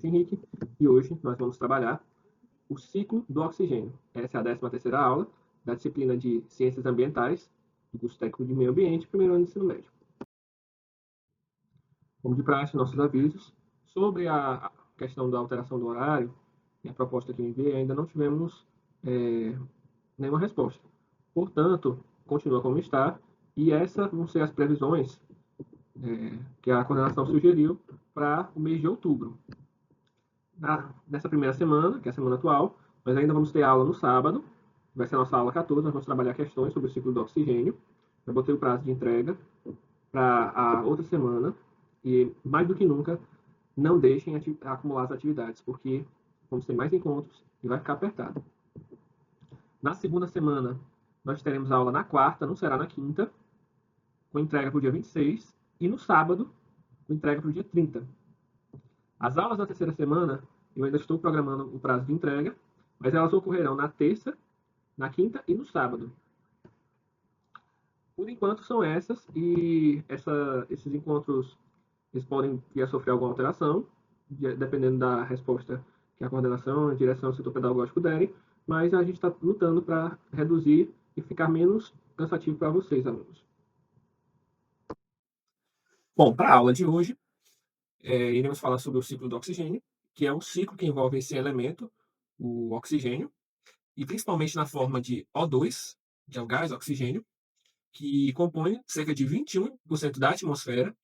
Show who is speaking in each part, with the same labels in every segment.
Speaker 1: Luiz Henrique, e hoje nós vamos trabalhar o ciclo do oxigênio. Essa é a 13ª aula da disciplina de Ciências Ambientais, do curso técnico de Meio Ambiente, primeiro ano de ensino médio. Como de praxe, nossos avisos sobre a questão da alteração do horário e a proposta que eu enviei, ainda não tivemos nenhuma resposta. Portanto, continua como está, e essas vão ser as previsões que a coordenação sugeriu para o mês de outubro. Nessa primeira semana, que é a semana atual, nós ainda vamos ter aula no sábado, vai ser a nossa aula 14, nós vamos trabalhar questões sobre o ciclo do oxigênio. Eu botei o prazo de entrega para a outra semana, e mais do que nunca, não deixem acumular as atividades, porque vamos ter mais encontros e vai ficar apertado. Na segunda semana, nós teremos aula na quarta, não será na quinta, com entrega para o dia 26, e no sábado, com entrega para o dia 30. As aulas da terceira semana, eu ainda estou programando o prazo de entrega, mas elas ocorrerão na terça, na quinta e no sábado. Por enquanto são essas, e esses encontros eles podem vir a sofrer alguma alteração, dependendo da resposta que a coordenação, a direção e o setor pedagógico derem, mas a gente está lutando para reduzir e ficar menos cansativo para vocês, alunos. Bom, para a aula de hoje, iremos falar sobre o ciclo do oxigênio, que é um ciclo que envolve esse elemento, o oxigênio, e principalmente na forma de O2, que é o gás oxigênio, que compõe cerca de 21% da atmosfera,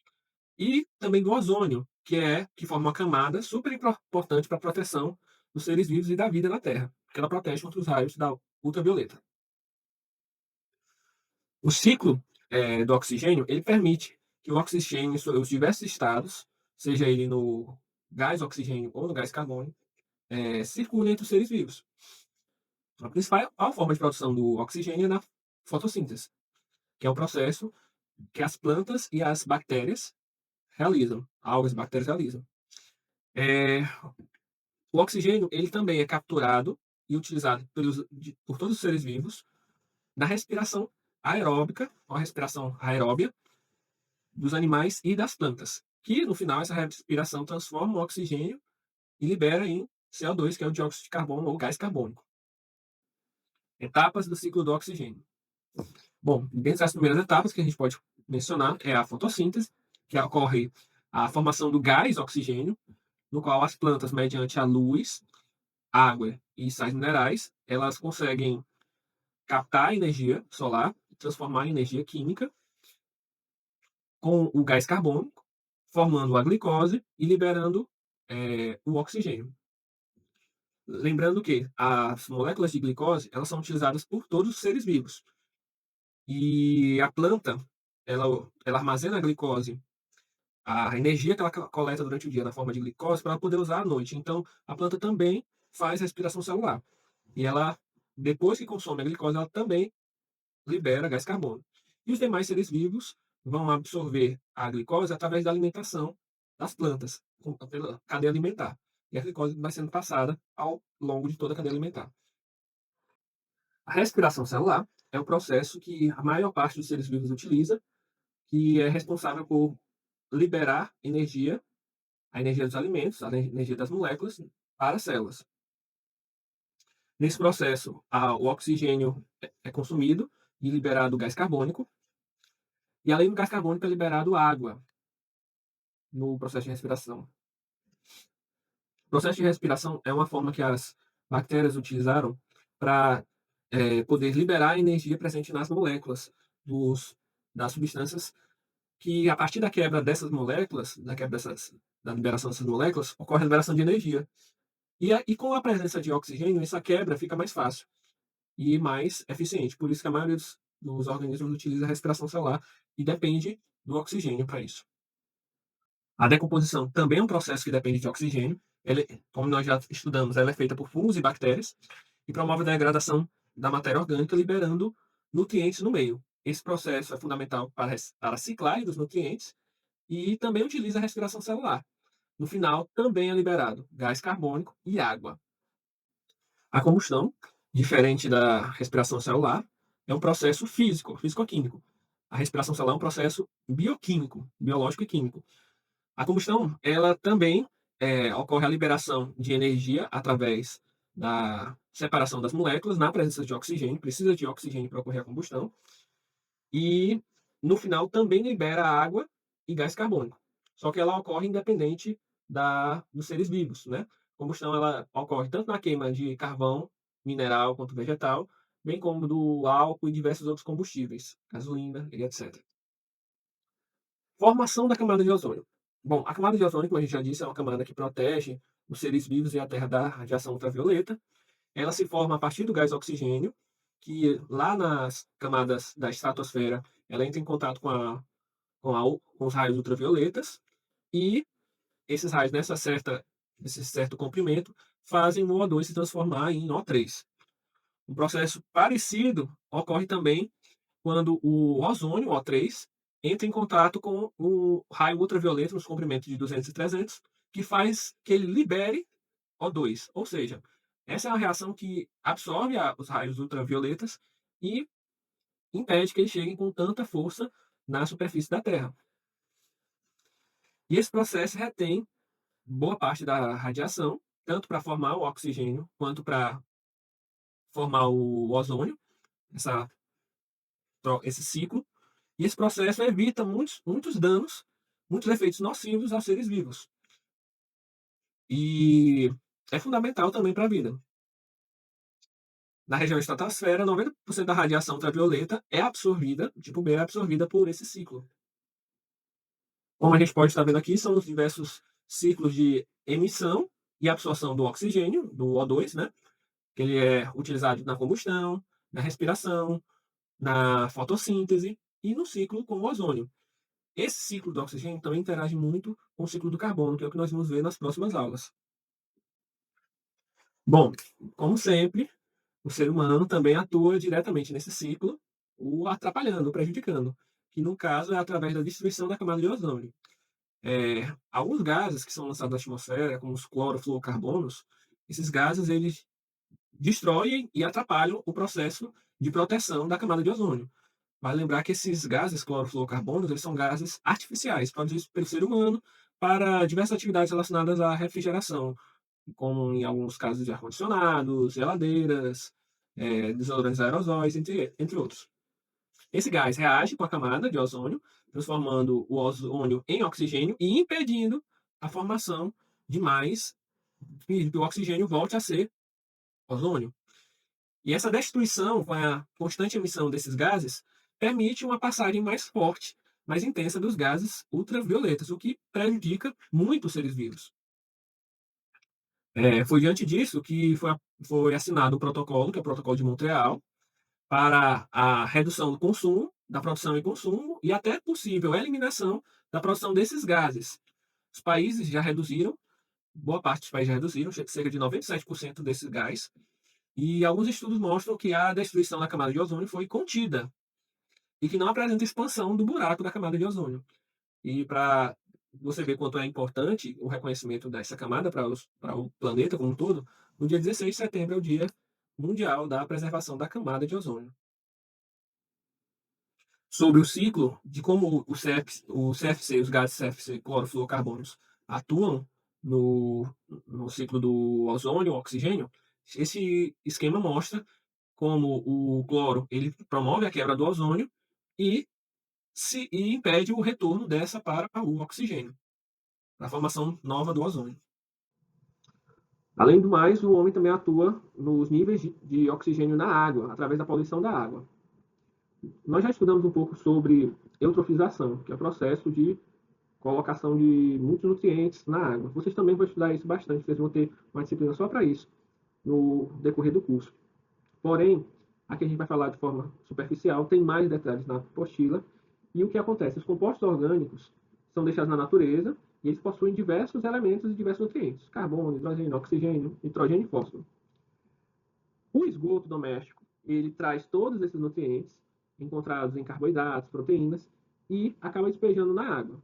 Speaker 1: e também do ozônio, que forma uma camada super importante para a proteção dos seres vivos e da vida na Terra, porque ela protege contra os raios da ultravioleta. O ciclo do oxigênio ele permite que o oxigênio, em seus diversos estados, seja ele no gás oxigênio ou no gás carbônico, circule entre os seres vivos. A principal forma de produção do oxigênio é na fotossíntese, que é um processo que as plantas e as bactérias realizam, algas e bactérias realizam. O oxigênio ele também é capturado e utilizado por todos os seres vivos na respiração aeróbica, ou respiração aeróbia, dos animais e das plantas, que no final essa respiração transforma o oxigênio e libera em CO2, que é o dióxido de carbono ou gás carbônico. Etapas do ciclo do oxigênio. Bom, dentre as primeiras etapas que a gente pode mencionar é a fotossíntese, que ocorre a formação do gás oxigênio, no qual as plantas, mediante a luz, água e sais minerais, elas conseguem captar a energia solar e transformar em energia química com o gás carbônico, formando a glicose e liberando o oxigênio. Lembrando que as moléculas de glicose elas são utilizadas por todos os seres vivos. E a planta, ela armazena a glicose, a energia que ela coleta durante o dia na forma de glicose para poder usar à noite. Então, a planta também faz respiração celular. E ela, depois que consome a glicose, ela também libera gás carbônico. E os demais seres vivos vão absorver a glicose através da alimentação das plantas, pela cadeia alimentar. E a glicose vai sendo passada ao longo de toda a cadeia alimentar. A respiração celular é o processo que a maior parte dos seres vivos utiliza, que é responsável por liberar energia, a energia dos alimentos, a energia das moléculas, para as células. Nesse processo, o oxigênio é consumido e liberado gás carbônico, e além do gás carbônico é liberado água no processo de respiração. O processo de respiração é uma forma que as bactérias utilizaram para poder liberar a energia presente nas moléculas das substâncias que, a partir da quebra dessas moléculas, da liberação dessas moléculas, ocorre a liberação de energia. E com a presença de oxigênio, essa quebra fica mais fácil e mais eficiente. Por isso que a maioria dos organismos utiliza a respiração celular e depende do oxigênio para isso. A decomposição também é um processo que depende de oxigênio. Como nós já estudamos, ela é feita por fungos e bactérias e promove a degradação da matéria orgânica, liberando nutrientes no meio. Esse processo é fundamental para a reciclagem dos nutrientes e também utiliza a respiração celular. No final, também é liberado gás carbônico e água. A combustão, diferente da respiração celular, é um processo físico-químico. A respiração celular é um processo bioquímico, biológico e químico. A combustão, ela também ocorre a liberação de energia através da separação das moléculas na presença de oxigênio, precisa de oxigênio para ocorrer a combustão, e no final também libera água e gás carbônico. Só que ela ocorre independente dos seres vivos, né? A combustão ela ocorre tanto na queima de carvão, mineral quanto vegetal, bem como do álcool e diversos outros combustíveis, gasolina e etc. Formação da camada de ozônio. Bom, a camada de ozônio, como a gente já disse, é uma camada que protege os seres vivos e a Terra da radiação ultravioleta. Ela se forma a partir do gás oxigênio, que lá nas camadas da estratosfera, ela entra em contato com os raios ultravioletas, e esses raios, nesse certo comprimento, fazem o O2 se transformar em O3. Um processo parecido ocorre também quando o ozônio, o O3, entra em contato com o raio ultravioleta nos comprimentos de 200 e 300, que faz que ele libere O2. Ou seja, essa é uma reação que absorve os raios ultravioletas e impede que eles cheguem com tanta força na superfície da Terra. E esse processo retém boa parte da radiação, tanto para formar o oxigênio quanto para formar o ozônio, esse ciclo. E esse processo evita muitos danos, muitos efeitos nocivos aos seres vivos. E é fundamental também para a vida. Na região estratosfera, 90% da radiação ultravioleta é absorvida, tipo B, é absorvida por esse ciclo. Como a gente pode estar vendo aqui, são os diversos ciclos de emissão e absorção do oxigênio, do O2, né? Que ele é utilizado na combustão, na respiração, na fotossíntese e no ciclo com o ozônio. Esse ciclo do oxigênio também interage muito com o ciclo do carbono, que é o que nós vamos ver nas próximas aulas. Bom, como sempre, o ser humano também atua diretamente nesse ciclo, o atrapalhando, o prejudicando, que no caso é através da destruição da camada de ozônio. Alguns gases que são lançados na atmosfera, como os clorofluorocarbonos, esses gases eles destroem e atrapalham o processo de proteção da camada de ozônio. Vale lembrar que esses gases clorofluorocarbonos eles são gases artificiais, produzidos pelo ser humano para diversas atividades relacionadas à refrigeração, como em alguns casos de ar-condicionados, geladeiras, desodorantes aerosóis, entre outros. Esse gás reage com a camada de ozônio, transformando o ozônio em oxigênio e impedindo a formação de mais, que o oxigênio volte a ser ozônio. E essa destruição, com a constante emissão desses gases, permite uma passagem mais forte, mais intensa dos gases ultravioletas, o que prejudica muito os seres vivos. Foi diante disso que foi assinado o protocolo, que é o Protocolo de Montreal, para a redução do consumo, da produção e consumo, e até possível eliminação da produção desses gases. Os países já reduziram, boa parte dos países já reduziram, cerca de 97% desse gás, e alguns estudos mostram que a destruição da camada de ozônio foi contida e que não apresenta expansão do buraco da camada de ozônio. E para você ver quanto é importante o reconhecimento dessa camada para o planeta como um todo, no dia 16 de setembro é o Dia Mundial da Preservação da Camada de Ozônio. Sobre o ciclo de como o CFC, os gases CFC, clorofluorocarbonos, atuam no, no ciclo do ozônio, oxigênio, esse esquema mostra como o cloro ele promove a quebra do ozônio e, e impede o retorno dessa para o oxigênio, para a formação nova do ozônio. Além do mais, o homem também atua nos níveis de oxigênio na água, através da poluição da água. Nós já estudamos um pouco sobre eutrofização, que é o processo de colocação de muitos nutrientes na água. Vocês também vão estudar isso bastante, vocês vão ter uma disciplina só para isso no decorrer do curso. Porém, aqui a gente vai falar de forma superficial, tem mais detalhes na apostila. E o que acontece? Os compostos orgânicos são deixados na natureza e eles possuem diversos elementos e diversos nutrientes: carbono, hidrogênio, oxigênio, nitrogênio e fósforo. O esgoto doméstico, ele traz todos esses nutrientes encontrados em carboidratos, proteínas e acaba despejando na água.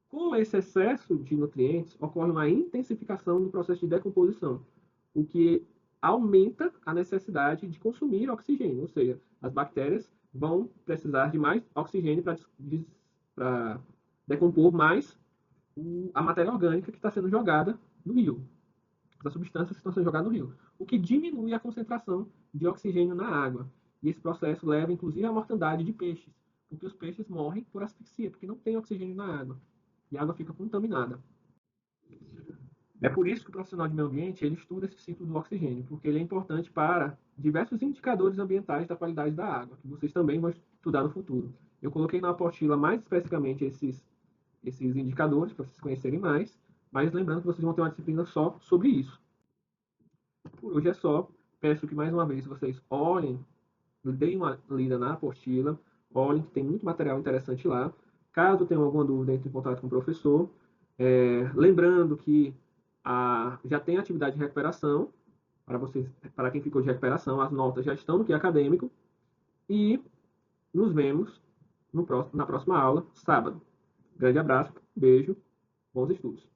Speaker 1: Com esse excesso de nutrientes, ocorre uma intensificação do processo de decomposição, o que aumenta a necessidade de consumir oxigênio, ou seja, as bactérias vão precisar de mais oxigênio para decompor mais a matéria orgânica que está sendo jogada no rio, das substâncias que estão sendo jogadas no rio, o que diminui a concentração de oxigênio na água. E esse processo leva, inclusive, à mortandade de peixes, porque os peixes morrem por asfixia, porque não tem oxigênio na água, e a água fica contaminada. É por isso que o profissional de meio ambiente ele estuda esse ciclo do oxigênio, porque ele é importante para diversos indicadores ambientais da qualidade da água, que vocês também vão estudar no futuro. Eu coloquei na apostila mais especificamente esses indicadores para vocês conhecerem mais, mas lembrando que vocês vão ter uma disciplina só sobre isso. Por hoje é só. Peço que mais uma vez vocês olhem, deem uma lida na apostila, olhem que tem muito material interessante lá. Caso tenham alguma dúvida, entre em contato com o professor. Lembrando que já tem atividade de recuperação para vocês, para quem ficou de recuperação, as notas já estão no que acadêmico e nos vemos na próxima aula, sábado. Grande abraço, beijo, bons estudos.